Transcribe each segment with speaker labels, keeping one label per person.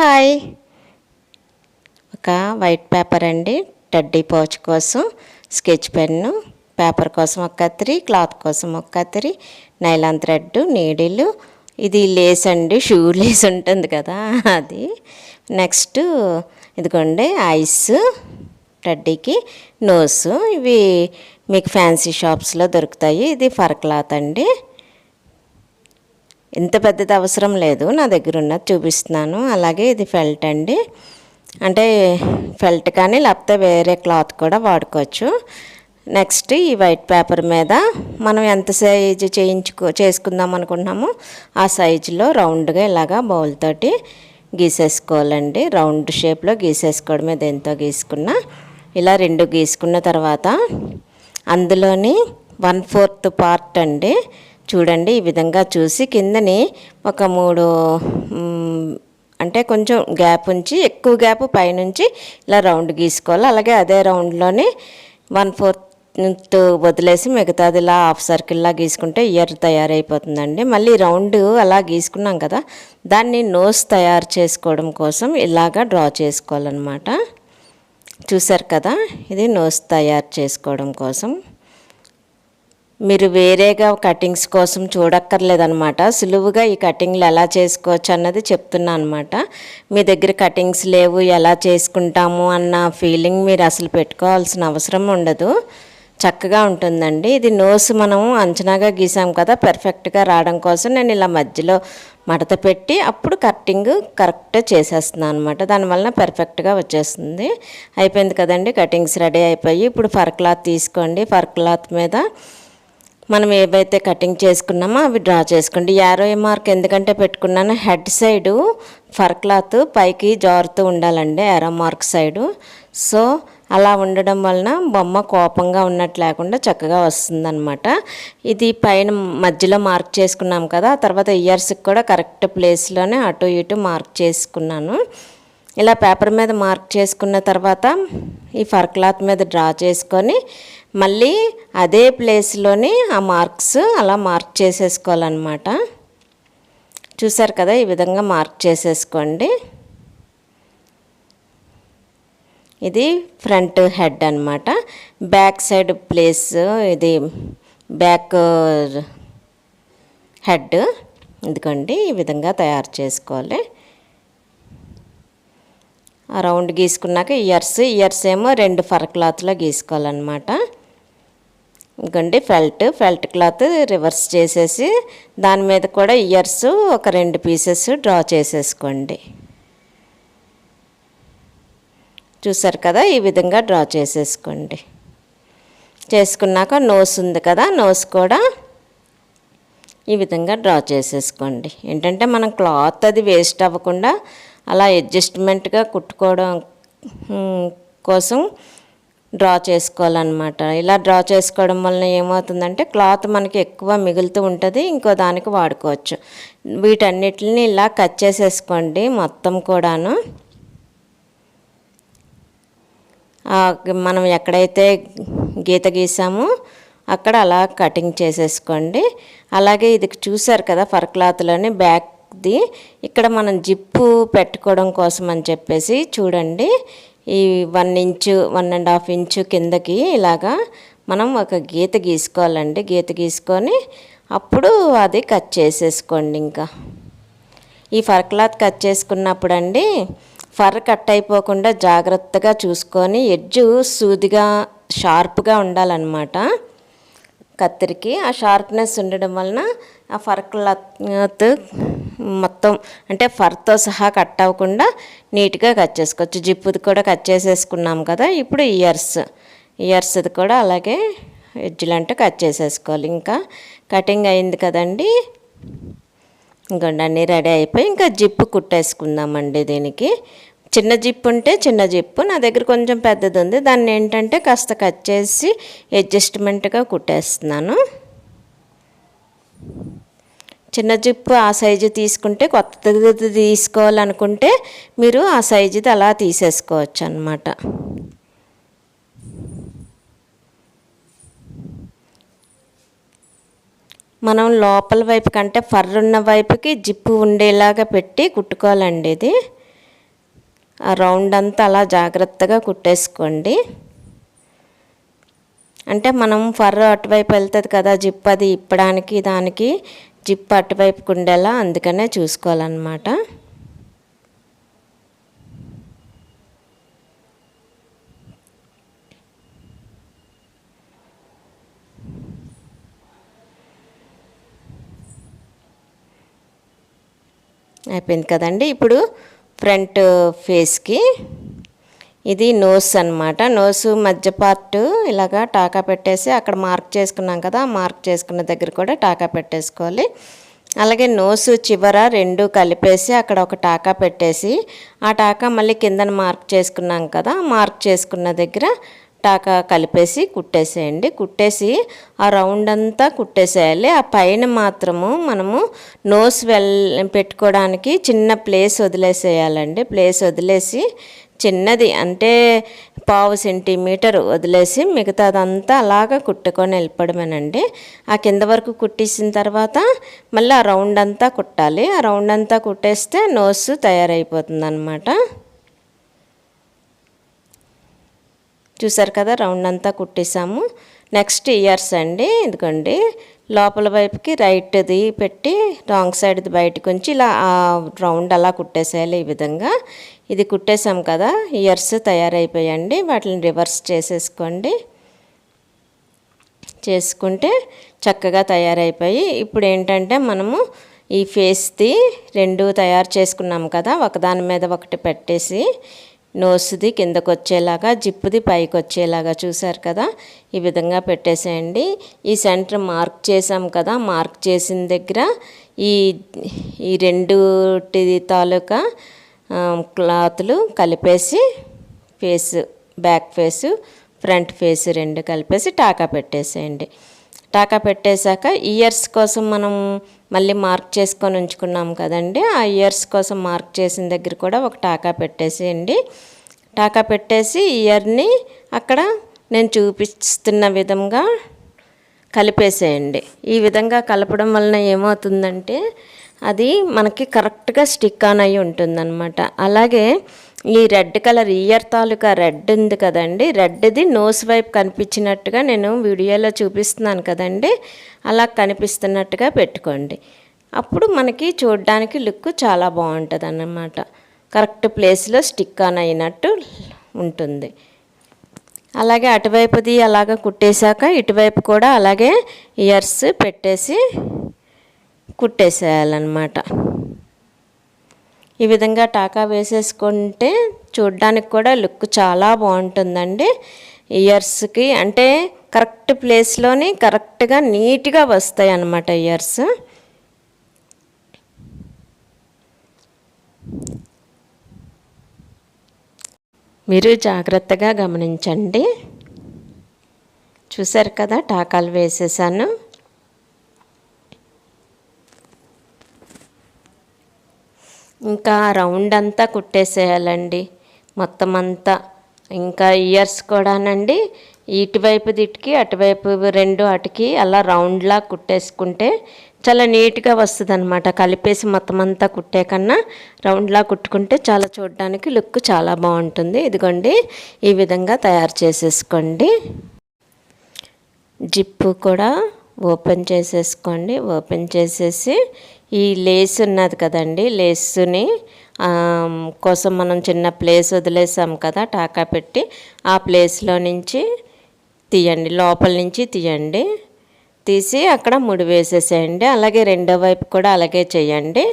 Speaker 1: Hi. ఒక white paper అండి, teddy pouch కోసం స్కెచ్ పెన్ను, పేపర్ కోసం ఒక కత్తిరి, క్లాత్ కోసం ఒక కత్తిరి, నైలాన్ థ్రెడ్, నీడిలు, ఇది లేస్ అండి, షూ లేస్ ఉంటుంది కదా అది. నెక్స్ట్ ఇదిగోండి ఐస్, టెడ్డీకి నోస్. ఇవి మీకు ఫ్యాన్సీ షాప్స్లో దొరుకుతాయి. ఇది ఫర్ క్లాత్ అండి. ఇంత పెద్దది అవసరం లేదు, నా దగ్గర ఉన్నది చూపిస్తున్నాను. అలాగే ఇది ఫెల్ట్ అండి, అంటే ఫెల్ట్ కానీ లేకపోతే వేరే క్లాత్ కూడా వాడుకోవచ్చు. నెక్స్ట్ ఈ వైట్ పేపర్ మీద మనం ఎంత సైజు చేసుకుందాం అనుకుంటున్నామో ఆ సైజులో రౌండ్గా ఇలాగా బౌల్ తోటి గీసేసుకోవాలండి. రౌండ్ షేప్లో గీసేసుకోవడమే. దేంతో గీసుకున్నా ఇలా రెండు గీసుకున్న తర్వాత అందులోని 1/4 పార్ట్ అండి, చూడండి ఈ విధంగా చూసి కిందని ఒక 3 అంటే కొంచెం గ్యాప్ ఉంచి, ఎక్కువ గ్యాప్ పైనుంచి ఇలా రౌండ్ గీసుకోవాలి. అలాగే అదే రౌండ్లోని 1/4 వదిలేసి మిగతాది ఇలా హాఫ్ సర్కిల్లా గీసుకుంటే ఇయర్ తయారైపోతుందండి. మళ్ళీ రౌండ్ అలా గీసుకున్నాం కదా, దాన్ని నోస్ తయారు చేసుకోవడం కోసం ఇలాగా డ్రా చేసుకోవాలన్నమాట. చూసారు కదా, ఇది నోస్ తయారు చేసుకోవడం కోసం. మీరు వేరేగా కటింగ్స్ కోసం చూడక్కర్లేదనమాట. సులువుగా ఈ కటింగ్లు ఎలా చేసుకోవచ్చు అన్నది చెప్తున్నా అనమాట. మీ దగ్గర కటింగ్స్ లేవు, ఎలా చేసుకుంటాము అన్న ఫీలింగ్ మీరు అసలు పెట్టుకోవాల్సిన అవసరం ఉండదు, చక్కగా ఉంటుందండి. ఇది నోస్ మనం అంచనాగా గీసాం కదా, పర్ఫెక్ట్గా రావడం కోసం నేను ఇలా మధ్యలో మడత పెట్టి అప్పుడు కటింగ్ కరెక్ట్ చేసేస్తున్నాను అనమాట. దానివల్ల పర్ఫెక్ట్గా వచ్చేస్తుంది. అయిపోయింది కదండి, కటింగ్స్ రెడీ అయిపోయి. ఇప్పుడు ఫర్ క్లాత్ తీసుకోండి. ఫర్ క్లాత్ మీద మనం ఏవైతే కటింగ్ చేసుకున్నామో అవి డ్రా చేసుకోండి. యారో మార్క్ ఎందుకంటే పెట్టుకున్నాను, హెడ్ సైడు ఫర్ క్లాత్ పైకి జారుతూ ఉండాలండి, యారో మార్క్ సైడు. సో అలా ఉండడం వలన బొమ్మ కోపంగా ఉన్నట్టు లేకుండా చక్కగా వస్తుందన్నమాట. ఇది పైన మధ్యలో మార్క్ చేసుకున్నాం కదా, ఆ తర్వాత ఇయర్స్కి కూడా కరెక్ట్ ప్లేస్లోనే అటు ఇటు మార్క్ చేసుకున్నాను. ఇలా పేపర్ మీద మార్క్ చేసుకున్న తర్వాత ఈ ఫర్ క్లాత్ మీద డ్రా చేసుకొని మళ్ళీ అదే ప్లేస్లోని ఆ మార్క్స్ అలా మార్క్ చేసేసుకోవాలన్నమాట. చూసారు కదా, ఈ విధంగా మార్క్ చేసేసుకోండి. ఇది ఫ్రంట్ హెడ్ అన్నమాట. బ్యాక్ సైడ్ ప్లేస్ ఇది బ్యాక్ హెడ్. ఎందుకండి ఈ విధంగా తయారు చేసుకోవాలి. ఆ రౌండ్ గీసుకున్నాక ఇయర్స్ ఏమో 2 ఫర్ క్లాత్లో గీసుకోవాలన్నమాట. ఇంకండి ఫెల్ట్ క్లాత్ రివర్స్ చేసేసి దాని మీద కూడా ఇయర్స్ ఒక 2 పీసెస్ డ్రా చేసేసుకోండి. చూసారు కదా, ఈ విధంగా డ్రా చేసేసుకోండి. చేసుకున్నాక నోస్ ఉంది కదా, నోస్ కూడా ఈ విధంగా డ్రా చేసేసుకోండి. ఏంటంటే మనం క్లాత్ అది వేస్ట్ అవ్వకుండా అలా అడ్జస్ట్మెంట్గా కుట్టుకోవడం కోసం డ్రా చేసుకోవాలన్నమాట. ఇలా డ్రా చేసుకోవడం వలన ఏమవుతుందంటే క్లాత్ మనకి ఎక్కువ మిగులుతూ ఉంటుంది, ఇంకో దానికి వాడుకోవచ్చు. వీటన్నిటిని ఇలా కట్ చేసేసుకోండి మొత్తం కూడాను. మనం ఎక్కడైతే గీత గీసామో అక్కడ అలా కటింగ్ చేసేసుకోండి. అలాగే ఇది చూసారు కదా, ఫర్ క్లాత్లోని బ్యాక్ది ఇక్కడ మనం జిప్పు పెట్టుకోవడం కోసం అని చెప్పేసి చూడండి, ఈ 1 ఇంచు 1.5 ఇంచు కిందకి ఇలాగా మనం ఒక గీత గీసుకోవాలండి. గీత గీసుకొని అప్పుడు అది కట్ చేసేసుకోండి. ఇంకా ఈ ఫర్ క్లాత్ కట్ చేసుకున్నప్పుడు అండి, ఫర్ కట్ అయిపోకుండా జాగ్రత్తగా చూసుకొని ఎడ్జు సూదిగా షార్ప్గా ఉండాలన్నమాట కత్తిరికి. ఆ షార్ప్నెస్ ఉండడం వలన ఆ ఫర్ క్లాత్ మొత్తం అంటే ఫర్తో సహా కట్ అవ్వకుండా నీట్గా కట్ చేసుకోవచ్చు. జిప్పుది కూడా కట్ చేసేసుకున్నాం కదా, ఇప్పుడు ఇయర్స్ది కూడా అలాగే ఎడ్జ్లంటే కట్ చేసేసుకోవాలి. ఇంకా కటింగ్ అయింది కదండి, ఇంకోండి అన్నీ రెడీ అయిపోయి ఇంకా జిప్పు కుట్టేసుకుందామండి. దీనికి చిన్న జిప్పు ఉంటే చిన్న జిప్పు, నా దగ్గర కొంచెం పెద్దది ఉంది, దాన్ని ఏంటంటే కాస్త కట్ చేసి అడ్జస్ట్మెంట్గా కుట్టేస్తున్నాను. చిన్న జిప్పు ఆ సైజు తీసుకుంటే, కొత్తది తీసుకోవాలనుకుంటే మీరు ఆ సైజుది అలా తీసేసుకోవచ్చు అన్నమాట. మనం లోపల వైపు కంటే ఫర్ ఉన్న వైపుకి జిప్పు ఉండేలాగా పెట్టి కుట్టుకోవాలండి. ఇది ఆ రౌండ్ అంతా అలా జాగ్రత్తగా కుట్టేసుకోండి. అంటే మనం ఫర్ అటువైపు వెళ్తుంది కదా జిప్, అది ఇప్పడానికి దానికి జిప్ అటువైపుకు ఉండేలా అందుకనే చూసుకోవాలన్నమాట. అయిపోయింది కదండి. ఇప్పుడు ఫ్రంట్ ఫేస్కి ఇది నోస్ అన్నమాట. నోసు మధ్య పార్ట్ ఇలాగా టాకా పెట్టేసి అక్కడ మార్క్ చేసుకున్నాం కదా, మార్క్ చేసుకున్న దగ్గర కూడా టాకా పెట్టేసుకోవాలి. అలాగే నోసు చివర రెండు కలిపేసి అక్కడ ఒక టాకా పెట్టేసి ఆ టాకా మళ్ళీ కిందన మార్క్ చేసుకున్నాం కదా, మార్క్ చేసుకున్న దగ్గర టాకా కలిపేసి కుట్టేసేయండి. కుట్టేసి ఆ రౌండ్ అంతా కుట్టేసేయాలి. ఆ పైన మాత్రము మనము నోస్ పెట్టుకోవడానికి చిన్న ప్లేస్ వదిలేసేయాలండి. ప్లేస్ వదిలేసి చిన్నది అంటే 1/2 సెంటీమీటర్ వదిలేసి మిగతాదంతా అలాగా కుట్టుకొని వెళ్ళిపోవడమేనండి. ఆ కింద వరకు కుట్టేసిన తర్వాత మళ్ళీ ఆ రౌండ్ అంతా కుట్టాలి. ఆ రౌండ్ అంతా కుట్టేస్తే నోస్ తయారైపోతుంది అన్నమాట. చూసారు కదా, రౌండ్ అంతా కుట్టేసాము. నెక్స్ట్ ఇయర్స్ అండి. ఇదిగోండి లోపల వైపుకి రైట్ది పెట్టి రాంగ్ సైడ్ది బయటకు ఉంచి ఇలా రౌండ్ అలా కుట్టేసేయాలి. ఈ విధంగా ఇది కుట్టేసాం కదా, ఇయర్స్ తయారైపోయండి. వాటిని రివర్స్ చేసేసుకోండి. చేసుకుంటే చక్కగా తయారైపోయి ఇప్పుడు ఏంటంటే మనము ఈ ఫేస్ది రెండు తయారు చేసుకున్నాం కదా, ఒకదాని మీద ఒకటి పెట్టేసి నోస్ది కిందకు వచ్చేలాగా జిప్పుది పైకి వచ్చేలాగా చూసారు కదా, ఈ విధంగా పెట్టేసేయండి. ఈ సెంటర్ మార్క్ చేసాం కదా, మార్క్ చేసిన దగ్గర ఈ రెండు తాలూకా క్లాత్లు కలిపేసి face, back face front face రెండు కలిపేసి టాకా పెట్టేసేయండి. టాకా పెట్టేశాక ఇయర్స్ కోసం మనం మళ్ళీ మార్క్ చేసుకొని ఉంచుకున్నాం కదండి, ఆ ఇయర్స్ కోసం మార్క్ చేసిన దగ్గర కూడా ఒక టాకా పెట్టేసేయండి. టాకా పెట్టేసి ఇయర్ని అక్కడ నేను చూపిస్తున్న విధంగా కలిపేసేయండి. ఈ విధంగా కలపడం వలన ఏమవుతుందంటే అది మనకి కరెక్ట్గా స్టిక్ ఆన్ అయి ఉంటుందన్నమాట. అలాగే ఈ రెడ్ కలర్ ఇయర్ తాలూకా రెడ్ ఉంది కదండి, రెడ్ది నోస్ వైపు కనిపించినట్టుగా నేను వీడియోలో చూపిస్తున్నాను కదండి, అలా కనిపిస్తున్నట్టుగా పెట్టుకోండి. అప్పుడు మనకి చూడడానికి లుక్ చాలా బాగుంటుంది అన్నమాట. కరెక్ట్ ప్లేస్లో స్టిక్ ఆన్ అయినట్టు ఉంటుంది. అలాగే అటువైపుది అలాగ కుట్టేశాక ఇటువైపు కూడా అలాగే ఇయర్స్ పెట్టేసి కుట్టేసేయాలన్నమాట. ఈ విధంగా టాకా వేసేసుకుంటే చూడ్డానికి కూడా లుక్ చాలా బాగుంటుందండి. ఇయర్స్కి అంటే కరెక్ట్ ప్లేస్లోని కరెక్ట్గా నీట్గా వస్తాయి అన్నమాట ఇయర్స్. మీరు జాగ్రత్తగా గమనించండి. చూసారు కదా, టాకాలు వేసేసాను. ఇంకా రౌండ్ అంతా కుట్టేసేయాలండి మొత్తం అంతా. ఇంకా ఇయర్స్ కూడానండి ఇటువైపు దిటికి అటువైపు రెండు అటుకి అలా రౌండ్లా కుట్టేసుకుంటే చాలా నీట్గా వస్తుంది అనమాట. కలిపేసి మొత్తం అంతా కుట్టే కన్నా రౌండ్లా కుట్టుకుంటే చాలా చూడడానికి లుక్ చాలా బాగుంటుంది. ఇదిగోండి ఈ విధంగా తయారు చేసేసుకోండి. జిప్పు కూడా ఓపెన్ చేసేసుకోండి. ఓపెన్ చేసేసి ఈ లేస్ ఉన్నది కదండి, లేస్ని కోసం మనం చిన్న ప్లేస్ వదిలేసాం కదా టాకా పెట్టి, ఆ ప్లేస్లో నుంచి తీయండి, లోపల నుంచి తీయండి. తీసి అక్కడ ముడి వేసేసేయండి. అలాగే రెండో వైపు కూడా అలాగే చేయండి.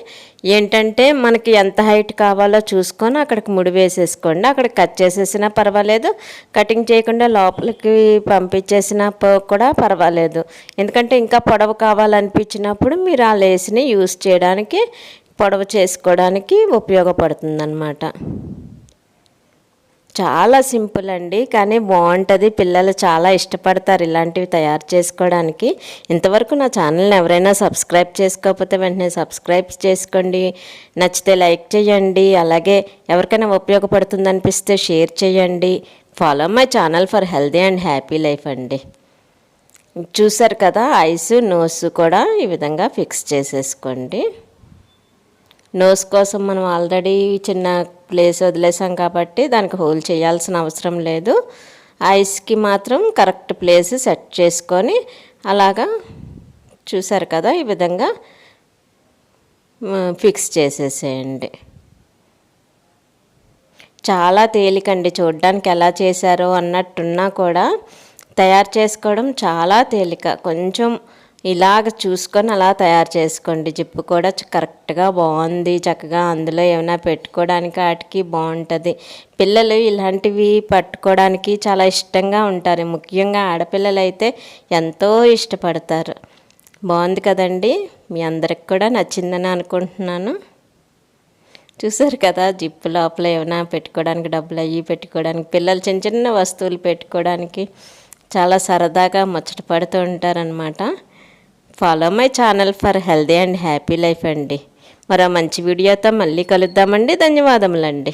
Speaker 1: ఏంటంటే మనకి ఎంత హైట్ కావాలో చూసుకొని అక్కడికి ముడి వేసేసుకోండి. అక్కడ కట్ చేసేసినా పర్వాలేదు, కటింగ్ చేయకుండా లోపలికి పంపించేసినా కూడా పర్వాలేదు. ఎందుకంటే ఇంకా పొడవు కావాలనిపించినప్పుడు మీరు ఆ లేస్ని యూస్ చేయడానికి, పొడవు చేసుకోవడానికి ఉపయోగపడుతుందన్నమాట. చాలా సింపుల్ అండి, కానీ బాగుంటుంది. పిల్లలు చాలా ఇష్టపడతారు ఇలాంటివి తయారు చేసుకోవడానికి. ఇంతవరకు నా ఛానల్ని ఎవరైనా సబ్స్క్రైబ్ చేసుకోకపోతే వెంటనే సబ్స్క్రైబ్ చేసుకోండి. నచ్చితే లైక్ చేయండి. అలాగే ఎవరికైనా ఉపయోగపడుతుంది అనిపిస్తే షేర్ చేయండి. Follow my channel for healthy and happy life అండి. చూసారు కదా, ఐస్ నోస్ కూడా ఈ విధంగా ఫిక్స్ చేసేసుకోండి. నోస్ కోసం మనం ఆల్రెడీ చిన్న ప్లేస్ వదిలేసాం కాబట్టి దానికి హోల్ చేయాల్సిన అవసరం లేదు. ఐస్కి మాత్రం కరెక్ట్ ప్లేస్ సెట్ చేసుకొని అలాగా చూసారు కదా, ఈ విధంగా ఫిక్స్ చేసేసేయండి. చాలా తేలికండి, చూడడానికి ఎలా చేశారో అన్నట్టున్నా కూడా తయారు చేసుకోవడం చాలా తేలిక. కొంచెం ఇలాగ చూసుకొని అలా తయారు చేసుకోండి. జిప్పు కూడా కరెక్ట్గా బాగుంది, చక్కగా అందులో ఏమైనా పెట్టుకోవడానికి వాటికి బాగుంటుంది. పిల్లలు ఇలాంటివి పట్టుకోవడానికి చాలా ఇష్టంగా ఉంటారు, ముఖ్యంగా ఆడపిల్లలు అయితే ఎంతో ఇష్టపడతారు. బాగుంది కదండి, మీ అందరికి కూడా నచ్చిందని అనుకుంటున్నాను. చూసారు కదా, జిప్పు లోపల ఏమైనా పెట్టుకోవడానికి, డబ్బులు అవి పెట్టుకోవడానికి, పిల్లలు చిన్న చిన్న వస్తువులు పెట్టుకోవడానికి చాలా సరదాగా ముచ్చట పడుతూ ఉంటారనమాట. Follow my channel for healthy and happy life అండి. మరో మంచి వీడియోతో మళ్ళీ కలుద్దామండి. ధన్యవాదములండి.